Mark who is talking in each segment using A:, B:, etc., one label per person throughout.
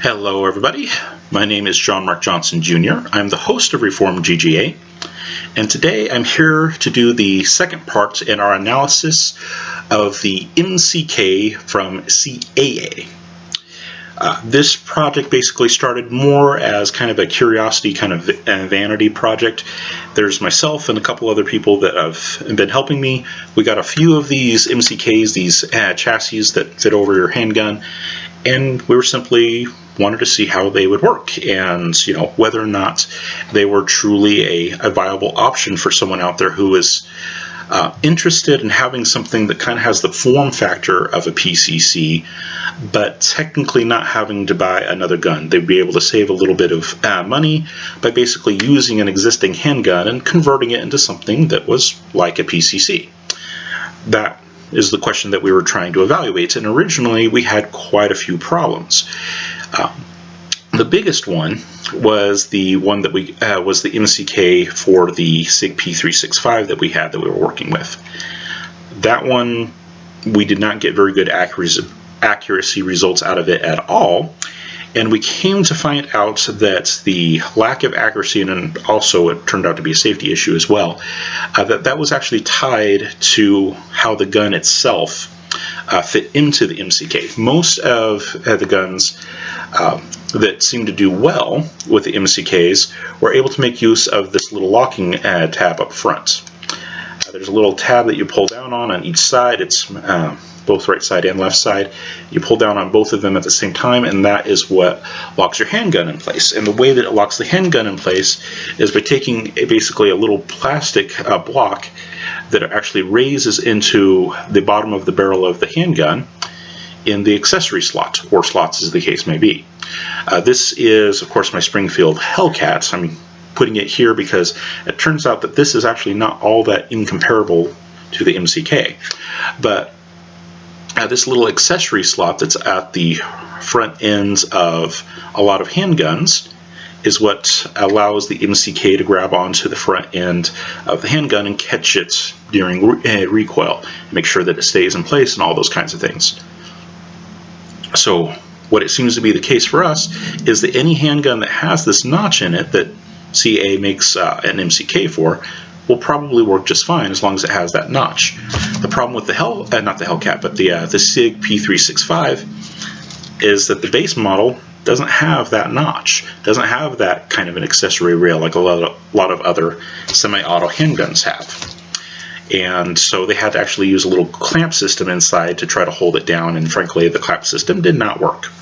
A: Hello everybody, my name is John Mark Johnson Jr. I'm the host of Reformed GGA, and today I'm here to do the second part in our analysis of the MCK from CAA. This project basically started more as kind of a curiosity, kind of vanity project. There's myself and a couple other people that have been helping me. We got a few of these MCKs, these chassis that fit over your handgun, and we were simply wanted to see how they would work and whether or not they were truly a viable option for someone out there who is interested in having something that kind of has the form factor of a PCC, but technically not having to buy another gun. They'd be able to save a little bit of money by basically using an existing handgun and converting it into something that was like a PCC. That is the question that we were trying to evaluate, and originally we had quite a few problems. The biggest one was the one that was the MCK for the SIG P-0365 that we were working with. That one, we did not get very good accuracy results out of it at all, and we came to find out that the lack of accuracy, and also it turned out to be a safety issue as well, that was actually tied to how the gun itself fit into the MCK. Most of the guns that seem to do well with the MCKs were able to make use of this little locking tab up front. There's a little tab that you pull down on each side. It's both right side and left side. You pull down on both of them at the same time, and that is what locks your handgun in place. And the way that it locks the handgun in place is by taking basically a little plastic block that actually raises into the bottom of the barrel of the handgun in the accessory slot, or slots as the case may be. This is, of course, my Springfield Hellcat. I'm putting it here because it turns out that this is actually not all that incomparable to the MCK. But this little accessory slot that's at the front ends of a lot of handguns is what allows the MCK to grab onto the front end of the handgun and catch it during recoil, make sure that it stays in place and all those kinds of things. So what it seems to be the case for us is that any handgun that has this notch in it that CAA makes an MCK for will probably work just fine as long as it has that notch. The problem with the not the Hellcat, but the SIG P-0365 is that the base model doesn't have that notch, doesn't have that kind of an accessory rail like a lot of other semi-auto handguns have. And so they had to actually use a little clamp system inside to try to hold it down, and frankly the clamp system did not work.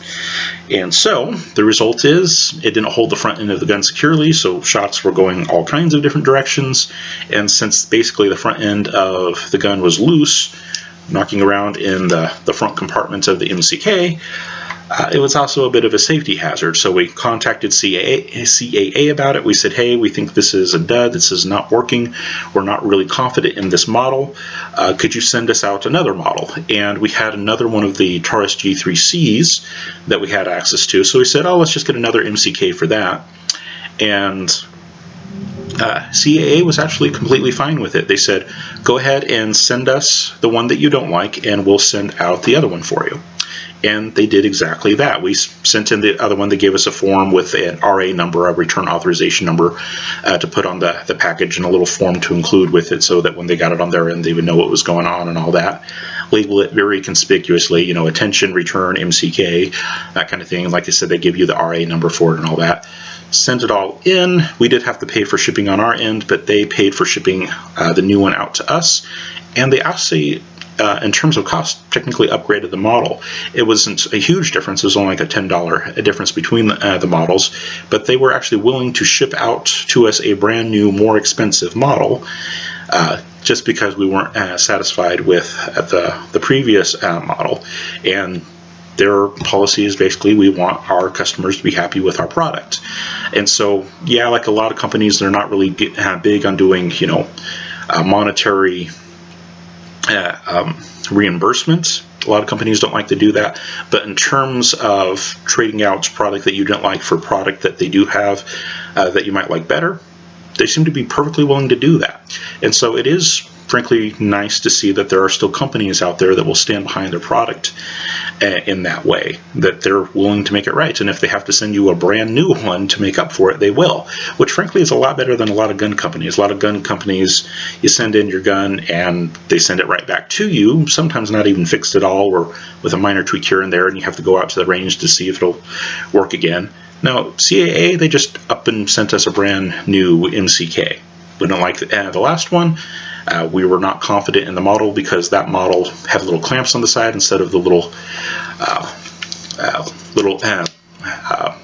A: And so the result is it didn't hold the front end of the gun securely, so shots were going all kinds of different directions, and since basically the front end of the gun was loose, knocking around in the front compartment of the MCK, it was also a bit of a safety hazard. So we contacted CAA about it. We said, hey, we think this is a dud, this is not working, we're not really confident in this model, could you send us out another model? And we had another one of the Taurus G3Cs that we had access to, so we said, oh, let's just get another MCK for that. And CAA was actually completely fine with it. They said, go ahead and send us the one that you don't like and we'll send out the other one for you. And they did exactly that. We sent in the other one. They gave us a form with an RA number, a return authorization number, to put on the package, and a little form to include with it so that when they got it on their end, they would know what was going on and all that. Label it very conspicuously, attention, return, MCK, that kind of thing. Like I said, they give you the RA number for it and all that. Sent it all in. We did have to pay for shipping on our end, but they paid for shipping the new one out to us. And they actually, in terms of cost, technically upgraded the model. It wasn't a huge difference. It was only like a $10 difference between the models, but they were actually willing to ship out to us a brand new, more expensive model, just because we weren't satisfied with the previous model. And their policy is basically, we want our customers to be happy with our product. And so, yeah, like a lot of companies, they're not really big on doing, monetary reimbursements. A lot of companies don't like to do that, but in terms of trading out product that you don't like for product that they do have that you might like better, they seem to be perfectly willing to do that. And so it is frankly nice to see that there are still companies out there that will stand behind their product in that way, that they're willing to make it right. And if they have to send you a brand new one to make up for it, they will, which frankly is a lot better than a lot of gun companies. A lot of gun companies, you send in your gun and they send it right back to you, sometimes not even fixed at all, or with a minor tweak here and there, and you have to go out to the range to see if it'll work again. Now, CAA, they just up and sent us a brand new MCK. We don't like the last one. We were not confident in the model because that model had little clamps on the side instead of the little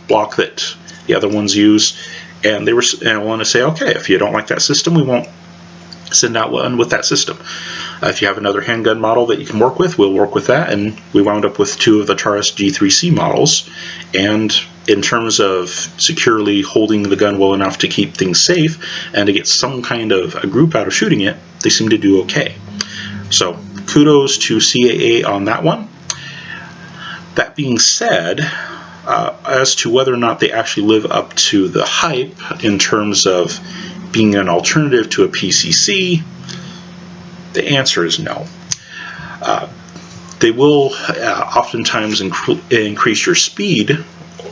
A: block that the other ones use. And they were want to say, okay, if you don't like that system, we won't send out one with that system. If you have another handgun model that you can work with, we'll work with that. And we wound up with 2 of the Taurus G3C models. And in terms of securely holding the gun well enough to keep things safe and to get some kind of a group out of shooting it, they seem to do okay. So kudos to CAA on that one. That being said, as to whether or not they actually live up to the hype in terms of being an alternative to a PCC, the answer is no. They will oftentimes increase your speed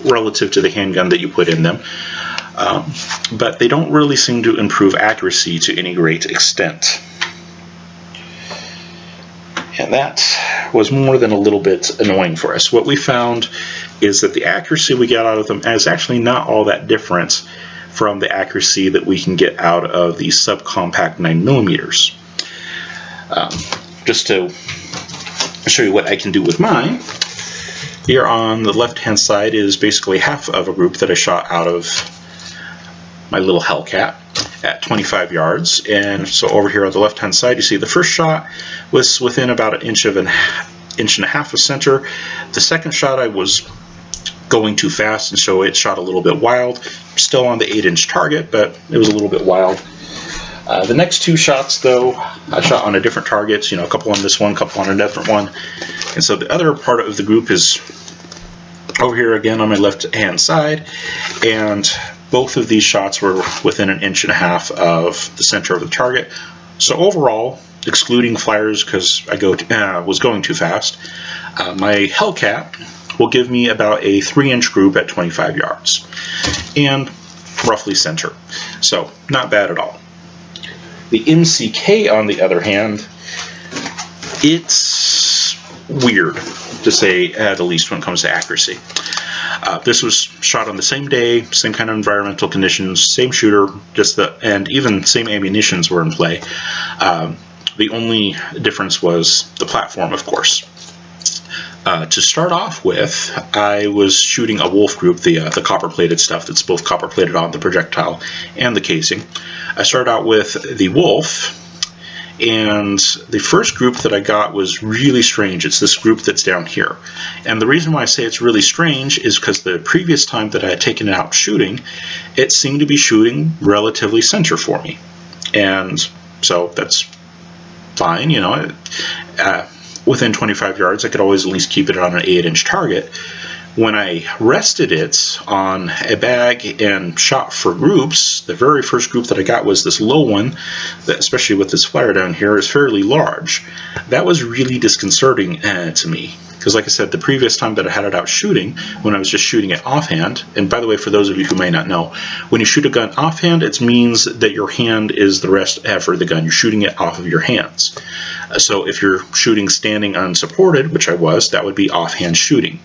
A: relative to the handgun that you put in them, but they don't really seem to improve accuracy to any great extent. And that was more than a little bit annoying for us. What we found is that the accuracy we get out of them is actually not all that different from the accuracy that we can get out of the subcompact 9mm. Just to show you what I can do with mine, here on the left-hand side is basically half of a group that I shot out of my little Hellcat at 25 yards. And so over here on the left-hand side, you see the first shot was within about an inch and a half of center. The second shot I was going too fast, and so it shot a little bit wild. Still on the 8-inch target, but it was a little bit wild. The next 2 shots, though, I shot on a different targets, a couple on this one, a couple on a different one. And so the other part of the group is over here again on my left-hand side, and both of these shots were within an inch and a half of the center of the target. So overall, excluding flyers because I was going too fast, my Hellcat will give me about a 3-inch group at 25 yards, and roughly center. So not bad at all. The MCK, on the other hand, it's weird, to say the least, when it comes to accuracy. This was shot on the same day, same kind of environmental conditions, same shooter, and even same ammunitions were in play. The only difference was the platform, of course. To start off with, I was shooting a Wolf group, the copper-plated stuff that's both copper-plated on the projectile and the casing. I started out with the Wolf, and the first group that I got was really strange. It's this group that's down here. And the reason why I say it's really strange is because the previous time that I had taken it out shooting, it seemed to be shooting relatively center for me. And so that's fine, within 25 yards, I could always at least keep it on an 8-inch target. When I rested it on a bag and shot for groups, the very first group that I got was this low one, that, especially with this flare down here, is fairly large. That was really disconcerting to me, because like I said, the previous time that I had it out shooting, when I was just shooting it offhand, and by the way, for those of you who may not know, when you shoot a gun offhand, it means that your hand is the rest for the gun. You're shooting it off of your hands. So if you're shooting standing unsupported, which I was, that would be offhand shooting.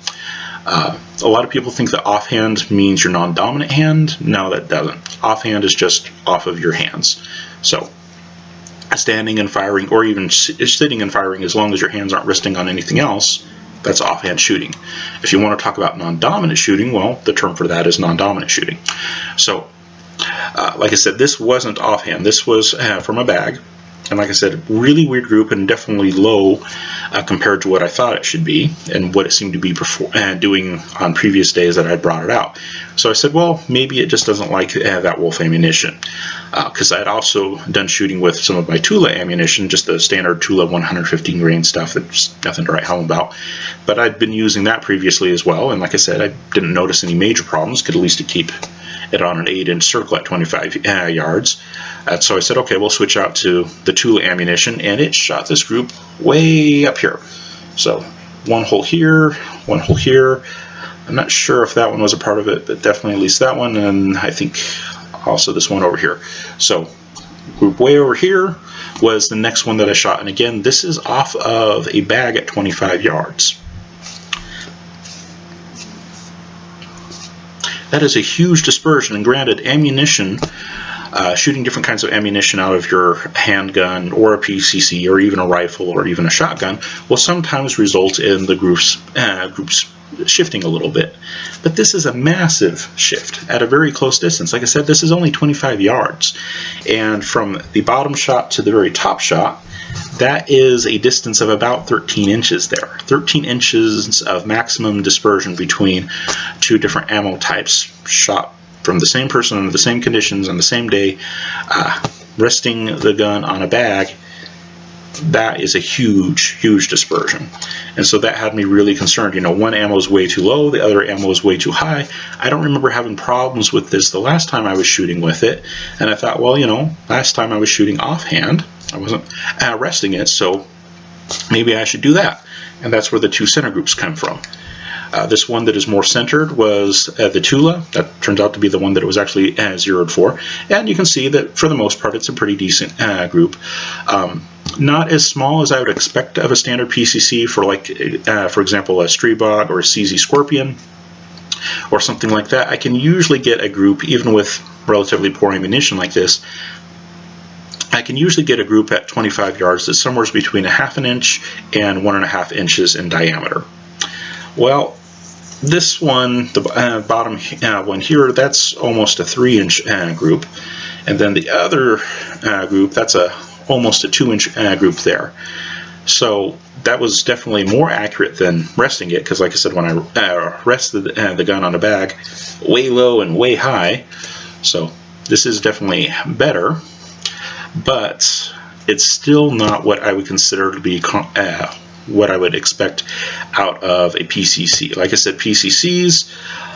A: A lot of people think that offhand means your non-dominant hand. No, that doesn't. Offhand is just off of your hands. So standing and firing, or even sitting and firing, as long as your hands aren't resting on anything else, that's offhand shooting. If you want to talk about non-dominant shooting, well, the term for that is non-dominant shooting. So like I said, this wasn't offhand. This was from a bag. And like I said, really weird group, and definitely low compared to what I thought it should be and what it seemed to be doing on previous days that I brought it out. So I said, well, maybe it just doesn't like that Wolf ammunition. Because I had also done shooting with some of my Tula ammunition, just the standard Tula 115 grain stuff that's nothing to write home about. But I'd been using that previously as well, and like I said, I didn't notice any major problems, could at least keep it on an 8-inch circle at 25 yards. So I said, okay, we'll switch out to the Tula ammunition, and it shot this group way up here. So one hole here, one hole here. I'm not sure if that one was a part of it, but definitely at least that one, and I think also this one over here. So group way over here was the next one that I shot, and again, this is off of a bag at 25 yards. That is a huge dispersion, and granted, ammunition, shooting different kinds of ammunition out of your handgun or a PCC or even a rifle or even a shotgun will sometimes result in the groups shifting a little bit. But this is a massive shift at a very close distance. Like I said, this is only 25 yards. And from the bottom shot to the very top shot, that is a distance of about 13 inches there. 13 inches of maximum dispersion between two different ammo types shot from the same person under the same conditions on the same day, resting the gun on a bag. That is a huge, huge dispersion. And so that had me really concerned. You know, one ammo is way too low, the other ammo is way too high. I don't remember having problems with this the last time I was shooting with it. And I thought, well, you know, last time I was shooting offhand, I wasn't resting it, so maybe I should do that. And that's where the two center groups come from. This one that is more centered was the Tula. That turns out to be the one that it was actually zeroed for. And you can see that for the most part it's a pretty decent group. Not as small as I would expect of a standard PCC for, like, for example, a Streebog or a CZ Scorpion or something like that. I can usually get a group, even with relatively poor ammunition like this, I can usually get a group at 25 yards that's somewhere between 1/2 inch and 1.5 inches in diameter. Well, this one, the bottom one here, that's almost a 3-inch group, and then the other group, that's almost a 2-inch group there. So that was definitely more accurate than resting it, because like I said, when I rested the gun on a bag, way low and way high. So this is definitely better, but it's still not what I would consider to be what I would expect out of a PCC. Like I said, PCCs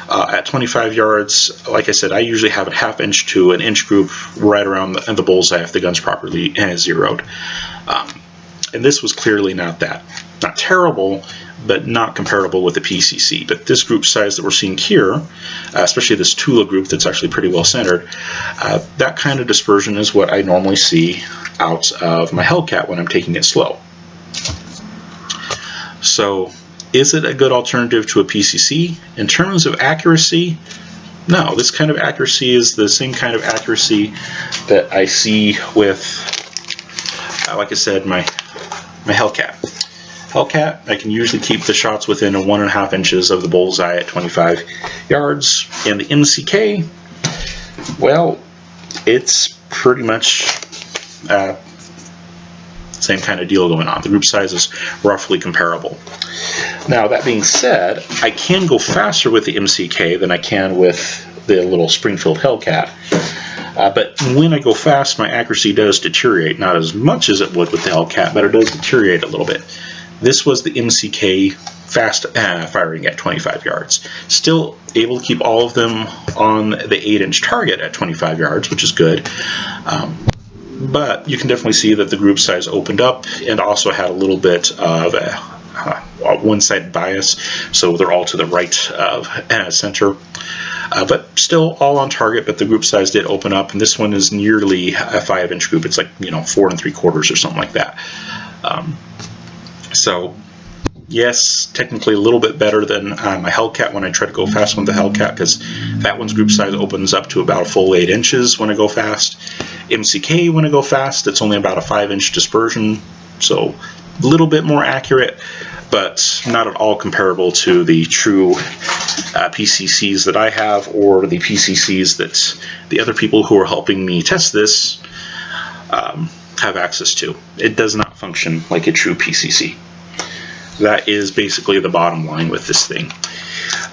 A: at 25 yards, like I said, I usually have a 1/2 inch to 1 inch group right around the bullseye if the gun's properly zeroed. And this was clearly not that. Not terrible, but not comparable with the PCC. But this group size that we're seeing here, especially this Tula group that's actually pretty well centered, that kind of dispersion is what I normally see out of my Hellcat when I'm taking it slow. So, is it a good alternative to a PCC? In terms of accuracy, no. This kind of accuracy is the same kind of accuracy that I see with, like I said, my Hellcat. Hellcat, I can usually keep the shots within 1.5 inches of the bullseye at 25 yards. And the MCK, well, it's pretty much same kind of deal going on. The group size is roughly comparable. Now, that being said, I can go faster with the MCK than I can with the little Springfield Hellcat. But when I go fast, my accuracy does deteriorate. Not as much as it would with the Hellcat, but it does deteriorate a little bit. This was the MCK fast firing at 25 yards. Still able to keep all of them on the 8-inch target at 25 yards, which is good. But you can definitely see that the group size opened up and also had a little bit of a one-sided bias, so they're all to the right of center. But still all on target, but the group size did open up, and this one is nearly a 5-inch group. It's like, 4 3/4 or something like that. So yes, technically a little bit better than my Hellcat when I try to go fast with the Hellcat, because that one's group size opens up to about a full 8 inches when I go fast. MCK, when I go fast, it's only about a 5-inch dispersion, so a little bit more accurate, but not at all comparable to the true PCCs that I have, or the PCCs that the other people who are helping me test this have access to. It does not function like a true PCC. That is basically the bottom line with this thing.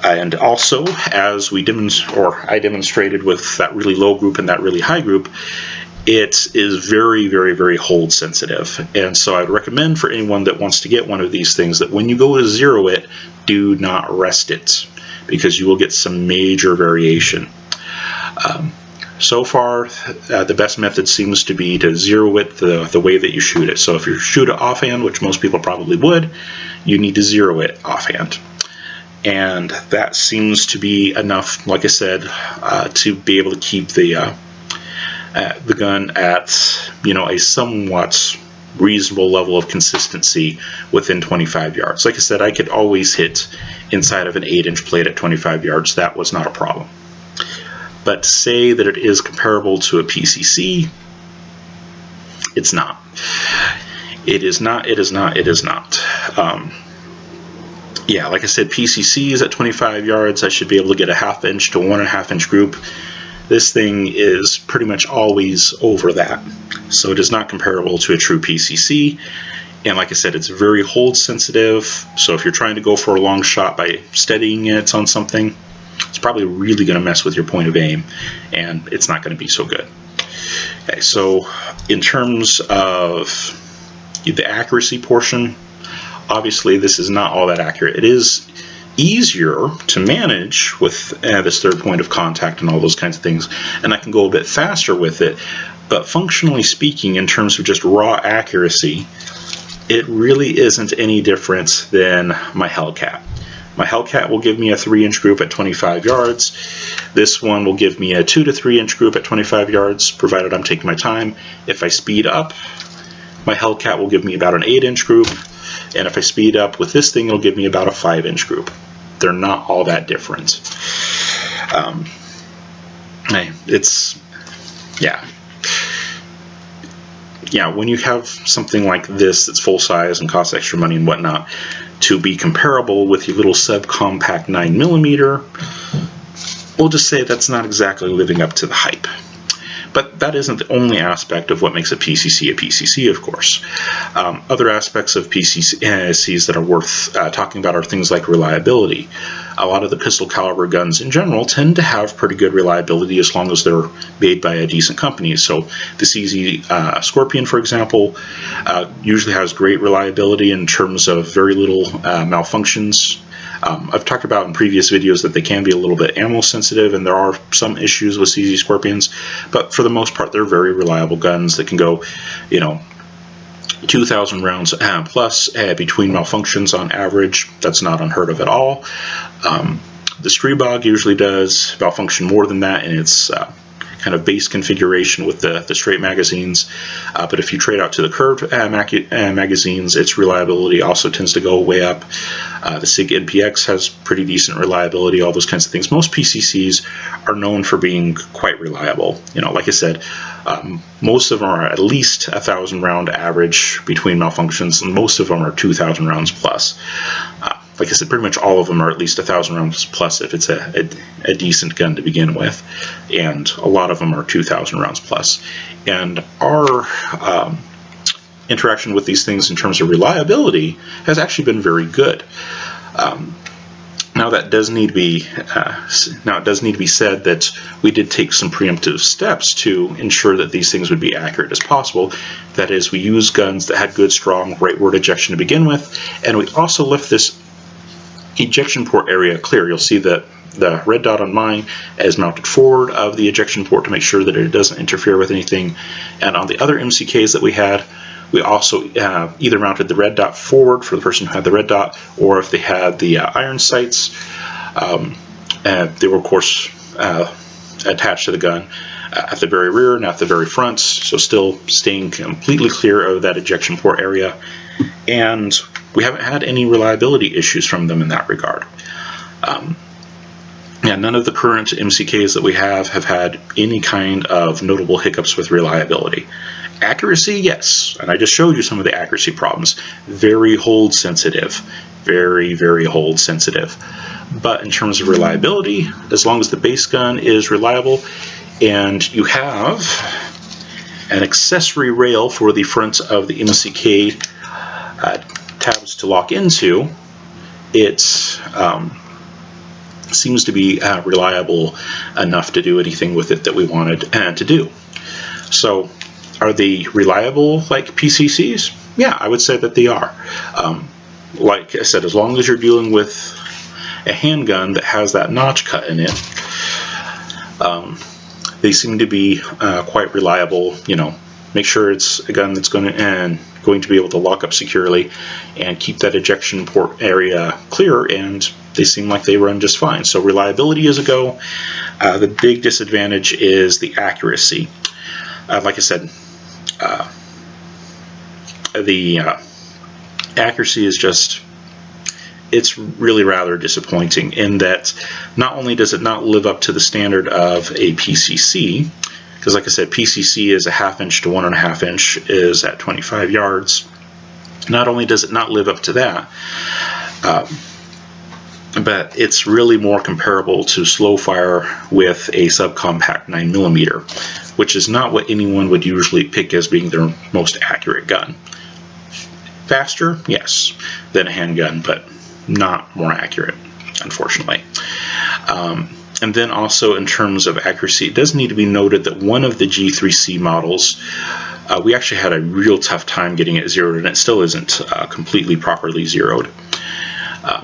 A: And also, as I demonstrated with that really low group and that really high group, it is very, very, very hold sensitive. And so I'd recommend for anyone that wants to get one of these things that when you go to zero it, do not rest it, because you will get some major variation. So far, the best method seems to be to zero it the way that you shoot it. So if you shoot it offhand, which most people probably would, you need to zero it offhand. And that seems to be enough, like I said, to be able to keep the gun at, you know, a somewhat reasonable level of consistency within 25 yards. Like I said, I could always hit inside of an 8-inch plate at 25 yards. That was not a problem. But to say that it is comparable to a PCC, it's not. It is not, it is not, it is not. Yeah, like I said, PCCs at 25 yards, I should be able to get a 1/2 inch to 1.5 inch group. This thing is pretty much always over that. So it is not comparable to a true PCC. And like I said, it's very hold sensitive. So if you're trying to go for a long shot by steadying it on something, it's probably really going to mess with your point of aim, and it's not going to be so good. Okay, so in terms of the accuracy portion, obviously this is not all that accurate. It is easier to manage with this third point of contact and all those kinds of things, and I can go a bit faster with it, but functionally speaking, in terms of just raw accuracy, it really isn't any different than my Hellcat. My Hellcat will give me a 3-inch group at 25 yards. This one will give me a 2 to 3-inch group at 25 yards, provided I'm taking my time. If I speed up, my Hellcat will give me about an 8-inch group, and if I speed up with this thing, it'll give me about a 5-inch group. They're not all that different. It's, yeah. Yeah, when you have something like this that's full size and costs extra money and whatnot, to be comparable with your little subcompact 9mm, we'll just say that's not exactly living up to the hype. But that isn't the only aspect of what makes a PCC, of course. Other aspects of PCCs that are worth talking about are things like reliability. A lot of the pistol caliber guns in general tend to have pretty good reliability as long as they're made by a decent company. So the CZ Scorpion, for example, usually has great reliability in terms of very little malfunctions. I've talked about in previous videos that they can be a little bit ammo sensitive, and there are some issues with CZ Scorpions, but for the most part they're very reliable guns that can go, you know, 2,000 rounds plus between malfunctions on average. That's not unheard of at all. The Strebog usually does malfunction more than that in its kind of base configuration with the straight magazines, but if you trade out to the curved magazines, its reliability also tends to go way up. The SIG NPX has pretty decent reliability, all those kinds of things. Most PCCs are known for being quite reliable. You know, like I said, most of them are at least 1,000 round average between malfunctions, and most of them are 2,000 rounds plus. Like I said, pretty much all of them are at least 1,000 rounds plus if it's a decent gun to begin with, and a lot of them are 2,000 rounds plus. And our interaction with these things in terms of reliability has actually been very good. Now that does need to be said that we did take some preemptive steps to ensure that these things would be accurate as possible. That is, we used guns that had good, strong rightward ejection to begin with, and we also left this ejection port area clear. You'll see that the red dot on mine is mounted forward of the ejection port to make sure that it doesn't interfere with anything. And on the other MCKs that we had, we also either mounted the red dot forward for the person who had the red dot, or if they had the iron sights, they were of course attached to the gun at the very rear and at the very front, so still staying completely clear of that ejection port area. And we haven't had any reliability issues from them in that regard. Yeah, none of the current MCKs that we have had any kind of notable hiccups with reliability. Accuracy, yes, and I just showed you some of the accuracy problems. Very hold sensitive, very, very hold sensitive. But in terms of reliability, as long as the base gun is reliable and you have an accessory rail for the front of the MCK tabs to lock into, it seems to be reliable enough to do anything with it that we wanted to do. So, are they reliable like PCCs? Yeah, I would say that they are. Like I said, as long as you're dealing with a handgun that has that notch cut in it, they seem to be quite reliable, you know, make sure it's a gun that's going to be able to lock up securely and keep that ejection port area clear, and they seem like they run just fine. So reliability is a go. The big disadvantage is the accuracy. Like I said, the accuracy is just, it's really rather disappointing in that not only does it not live up to the standard of a PCC, because like I said, PCC is a 1/2 inch to 1.5 inch is at 25 yards. Not only does it not live up to that, but it's really more comparable to slow fire with a subcompact 9mm, which is not what anyone would usually pick as being their most accurate gun. Faster, yes, than a handgun, but not more accurate, unfortunately. And then also in terms of accuracy, it does need to be noted that one of the G3C models, we actually had a real tough time getting it zeroed, and it still isn't completely properly zeroed.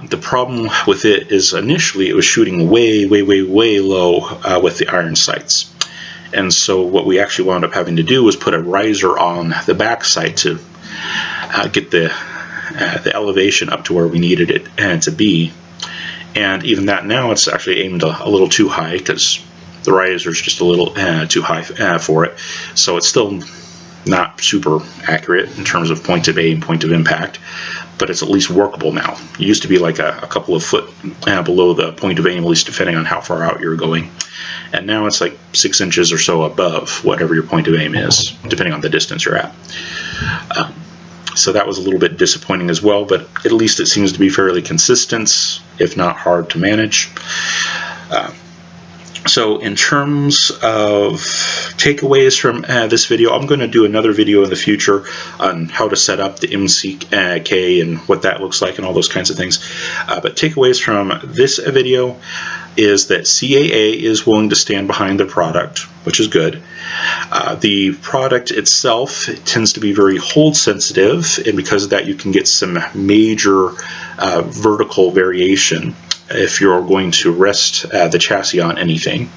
A: The problem with it is initially it was shooting way low with the iron sights. And so what we actually wound up having to do was put a riser on the back sight to get the elevation up to where we needed it to be. And even that now, it's actually aimed a little too high because the riser is just a little too high for it. So it's still not super accurate in terms of point of aim, point of impact, but it's at least workable now. It used to be like a couple of foot below the point of aim, at least depending on how far out you're going. And now it's like 6 inches or so above whatever your point of aim is, depending on the distance you're at. So that was a little bit disappointing as well, but at least it seems to be fairly consistent, if not hard to manage. So in terms of takeaways from this video, I'm going to do another video in the future on how to set up the MCK and what that looks like and all those kinds of things. But takeaways from this video is that CAA is willing to stand behind their product, which is good. The product itself tends to be very hold sensitive, and because of that you can get some major vertical variation if you're going to rest the chassis on anything.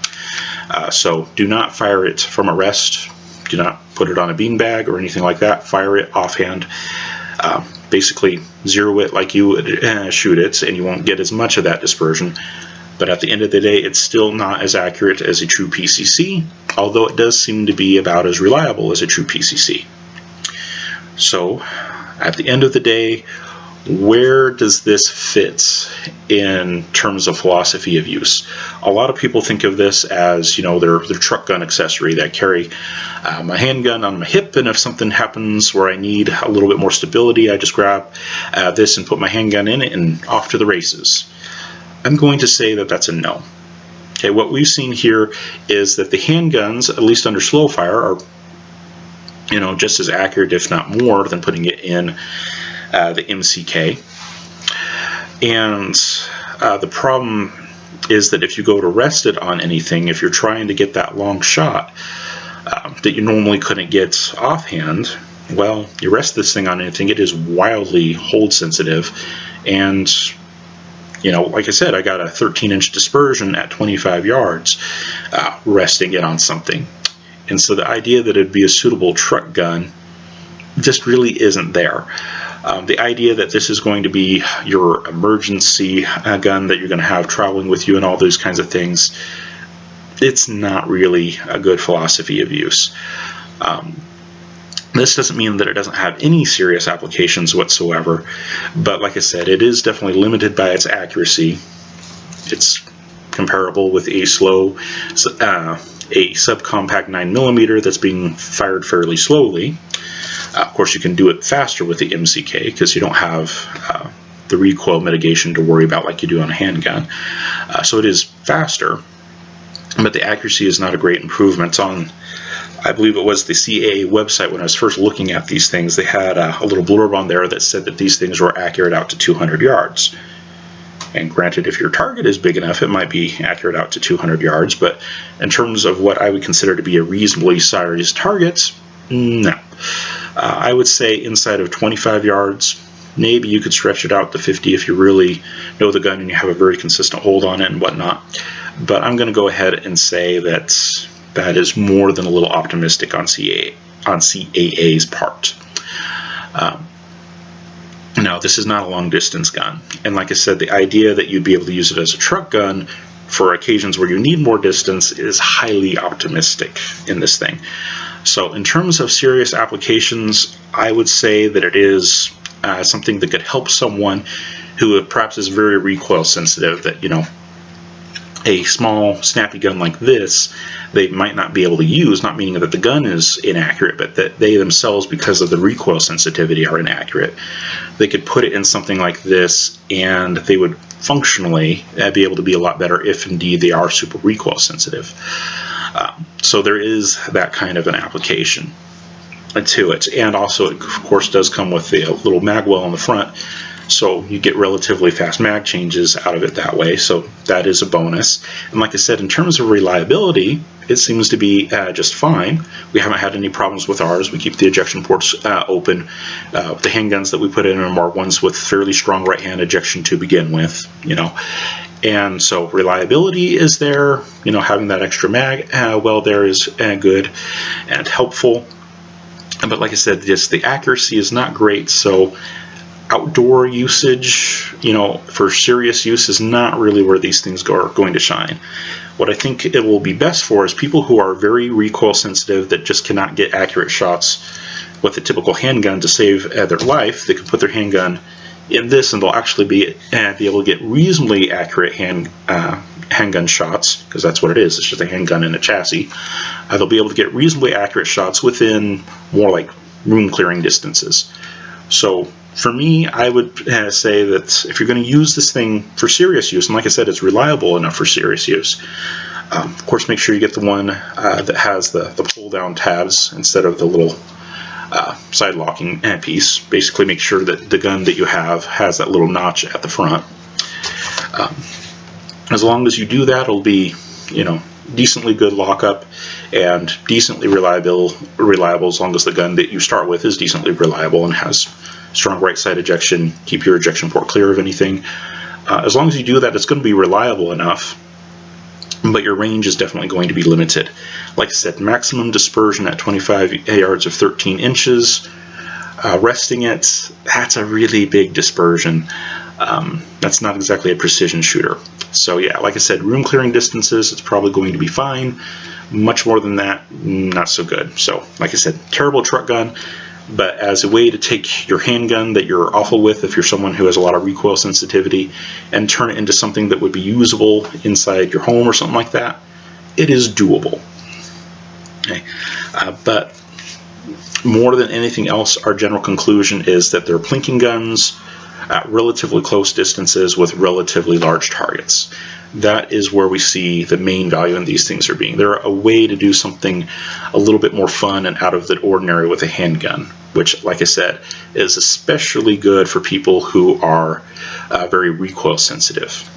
A: So do not fire it from a rest. Do not put it on a beanbag or anything like that. Fire it offhand. Basically zero it like you would shoot it, and you won't get as much of that dispersion. But at the end of the day, it's still not as accurate as a true PCC, although it does seem to be about as reliable as a true PCC. So at the end of the day, where does this fit in terms of philosophy of use? A lot of people think of this as, you know, their truck gun accessory. That carry my handgun on my hip, and if something happens where I need a little bit more stability, I just grab this and put my handgun in it and off to the races. I'm going to say that that's a no. Okay, what we've seen here is that the handguns, at least under slow fire, are, you know, just as accurate, if not more, than putting it in the MCK. And the problem is that if you go to rest it on anything, if you're trying to get that long shot that you normally couldn't get offhand, well, you rest this thing on anything, it is wildly hold sensitive. And you know, like I said, I got a 13-inch dispersion at 25 yards resting it on something. And so the idea that it'd be a suitable truck gun just really isn't there. The idea that this is going to be your emergency gun that you're going to have traveling with you and all those kinds of things, it's not really a good philosophy of use. This doesn't mean that it doesn't have any serious applications whatsoever, but like I said, it is definitely limited by its accuracy. It's comparable with a slow, a subcompact 9mm that's being fired fairly slowly. Of course, you can do it faster with the MCK because you don't have the recoil mitigation to worry about like you do on a handgun. So it is faster, but the accuracy is not a great improvement. On, I believe it was the CAA website, when I was first looking at these things, they had a little blurb on there that said that these things were accurate out to 200 yards. And granted, if your target is big enough, it might be accurate out to 200 yards, but in terms of what I would consider to be a reasonably sized target, no. I would say inside of 25 yards, maybe you could stretch it out to 50 if you really know the gun and you have a very consistent hold on it and whatnot. But I'm going to go ahead and say that that is more than a little optimistic on CAA. on CAA's part. Now, this is not a long distance gun, and like I said, the idea that you'd be able to use it as a truck gun for occasions where you need more distance is highly optimistic in this thing. So in terms of serious applications, I would say that it is something that could help someone who perhaps is very recoil sensitive, that, you know, a small snappy gun like this they might not be able to use, not meaning that the gun is inaccurate, but that they themselves, because of the recoil sensitivity, are inaccurate. They could put it in something like this and they would functionally be able to be a lot better if indeed they are super recoil sensitive. So there is that kind of an application to it, and also it of course does come with a little mag well on the front, so you get relatively fast mag changes out of it that way, so that is a bonus. And like I said, in terms of reliability, it seems to be just fine. We haven't had any problems with ours. We keep the ejection ports open. The handguns that we put in them are ones with fairly strong right-hand ejection to begin with, you know. And so reliability is there, you know, having that extra mag well there is good and helpful. But like I said, just the accuracy is not great, so outdoor usage, you know, for serious use is not really where these things are going to shine. What I think it will be best for is people who are very recoil sensitive, that just cannot get accurate shots with a typical handgun to save their life. They can put their handgun in this and they'll actually be able to get reasonably accurate handgun shots, because that's what it is. It's just a handgun in a chassis. They'll be able to get reasonably accurate shots within more like room clearing distances. So for me, I would say that if you're going to use this thing for serious use, and like I said, it's reliable enough for serious use, of course make sure you get the one that has the pull down tabs instead of the little side locking piece. Basically make sure that the gun that you have has that little notch at the front. As long as you do that, it'll be, you know, decently good lockup and decently reliable as long as the gun that you start with is decently reliable and has strong right side ejection, keep your ejection port clear of anything. As long as you do that, it's going to be reliable enough, but your range is definitely going to be limited. Like I said, maximum dispersion at 25 yards of 13 inches. Resting it, that's a really big dispersion. That's not exactly a precision shooter. So yeah, like I said, room clearing distances, it's probably going to be fine. Much more than that, not so good. So like I said, terrible truck gun, but as a way to take your handgun that you're awful with, if you're someone who has a lot of recoil sensitivity, and turn it into something that would be usable inside your home or something like that, it is doable. Okay. But more than anything else, our general conclusion is that they're plinking guns at relatively close distances with relatively large targets. That is where we see the main value in these things are being. They're a way to do something a little bit more fun and out of the ordinary with a handgun, which, like I said, is especially good for people who are very recoil sensitive.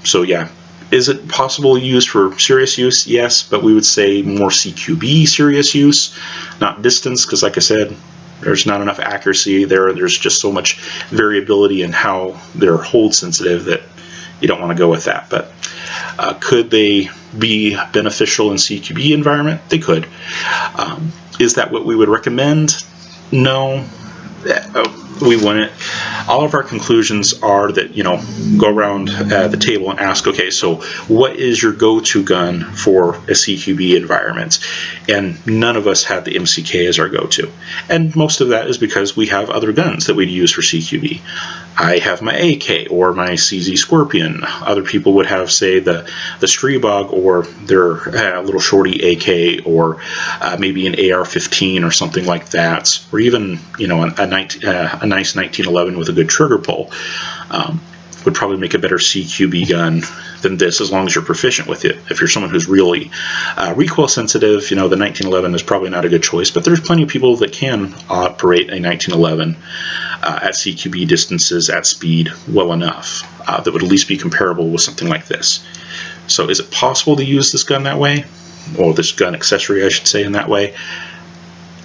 A: So yeah, is it possible use for serious use? Yes, but we would say more CQB serious use, not distance, because like I said, there's not enough accuracy there. There's just so much variability in how they're hold sensitive that you don't want to go with that. But could they be beneficial in CQB environment? They could. Is that what we would recommend? No, we wouldn't. All of our conclusions are that, you know, go around the table and ask, okay, so what is your go-to gun for a CQB environment? And none of us had the MCK as our go-to. And most of that is because we have other guns that we'd use for CQB. I have my AK or my CZ Scorpion. Other people would have, say, the Strebog or their little shorty AK, or maybe an AR-15 or something like that, or even, you know, a nice 1911 with a good trigger pull. Would probably make a better CQB gun than this, as long as you're proficient with it. If you're someone who's really recoil sensitive, you know, the 1911 is probably not a good choice, but there's plenty of people that can operate a 1911 at CQB distances at speed well enough that would at least be comparable with something like this. So is it possible to use this gun that way? Or this gun accessory, I should say, in that way?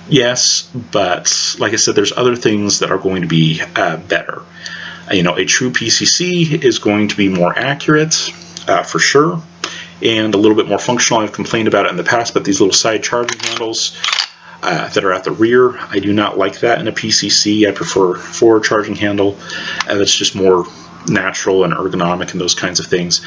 A: Yes, but like I said, there's other things that are going to be better. You know, a true PCC is going to be more accurate, for sure, and a little bit more functional. I've complained about it in the past, but these little side charging handles, that are at the rear. I do not like that in a PCC. I prefer forward charging handle. That's just more natural and ergonomic and those kinds of things.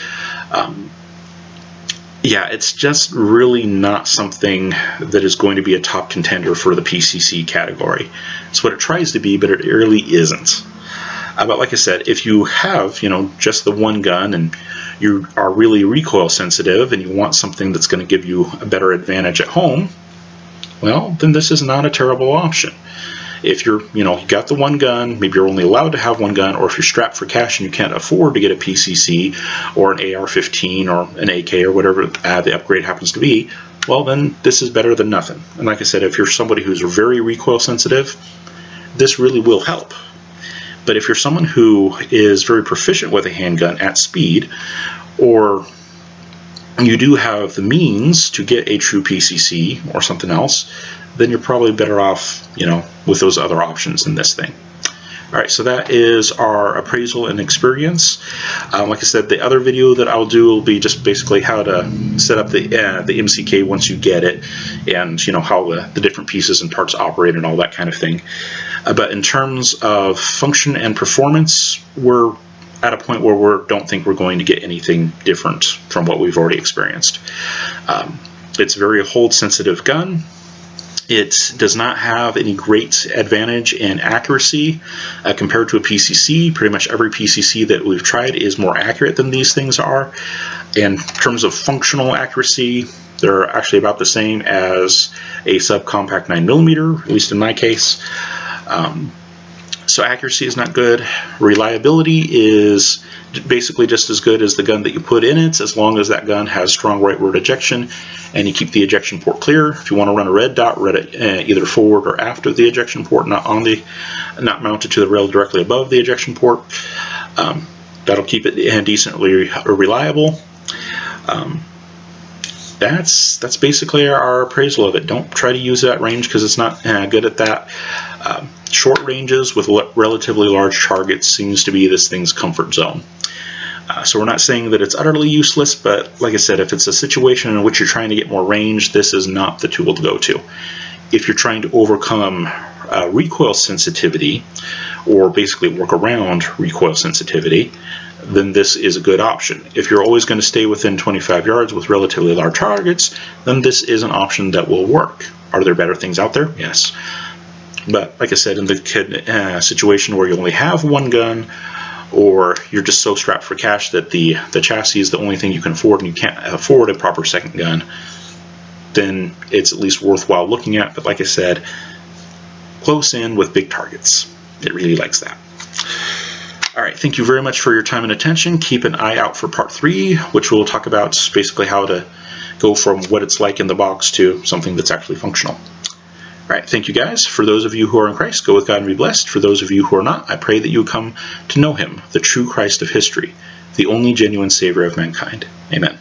A: Yeah, it's just really not something that is going to be a top contender for the PCC category. It's what it tries to be, but it really isn't. But like I said, if you have, just the one gun and you are really recoil sensitive and you want something that's going to give you a better advantage at home, well, then this is not a terrible option. If you're, you got the one gun, maybe you're only allowed to have one gun, or if you're strapped for cash and you can't afford to get a PCC or an AR-15 or an AK or whatever the upgrade happens to be, well, then this is better than nothing. And like I said, if you're somebody who's very recoil sensitive, this really will help. But if you're someone who is very proficient with a handgun at speed, or you do have the means to get a true PCC or something else, then you're probably better off, with those other options than this thing. All right, so that is our appraisal and experience. Like I said, the other video that I'll do will be just basically how to set up the MCK once you get it, and how the different pieces and parts operate and all that kind of thing. But in terms of function and performance, we're at a point where we don't think we're going to get anything different from what we've already experienced. It's a very hold-sensitive gun. It does not have any great advantage in accuracy compared to a PCC. Pretty much every PCC that we've tried is more accurate than these things are. In terms of functional accuracy, they're actually about the same as a subcompact 9mm, at least in my case. So accuracy is not good. Reliability is basically just as good as the gun that you put in it, as long as that gun has strong rightward ejection and you keep the ejection port clear. If you want to run a red dot, run it either forward or after the ejection port, not mounted to the rail directly above the ejection port. That'll keep it decently reliable. That's basically our appraisal of it. Don't try to use that range because it's not good at that. Short ranges with relatively large targets seems to be this thing's comfort zone. So we're not saying that it's utterly useless, but like I said, if it's a situation in which you're trying to get more range, this is not the tool to go to. If you're trying to overcome recoil sensitivity, or basically work around recoil sensitivity, then this is a good option. If you're always going to stay within 25 yards with relatively large targets, then this is an option that will work. Are there better things out there? Yes. But like I said, in the situation where you only have one gun, or you're just so strapped for cash that the chassis is the only thing you can afford and you can't afford a proper second gun, then it's at least worthwhile looking at. But like I said, close in with big targets. It really likes that. All right, thank you very much for your time and attention. Keep an eye out for part 3, which we'll talk about basically how to go from what it's like in the box to something that's actually functional. All right, thank you guys. For those of you who are in Christ, go with God and be blessed. For those of you who are not, I pray that you come to know Him, the true Christ of history, the only genuine Savior of mankind. Amen.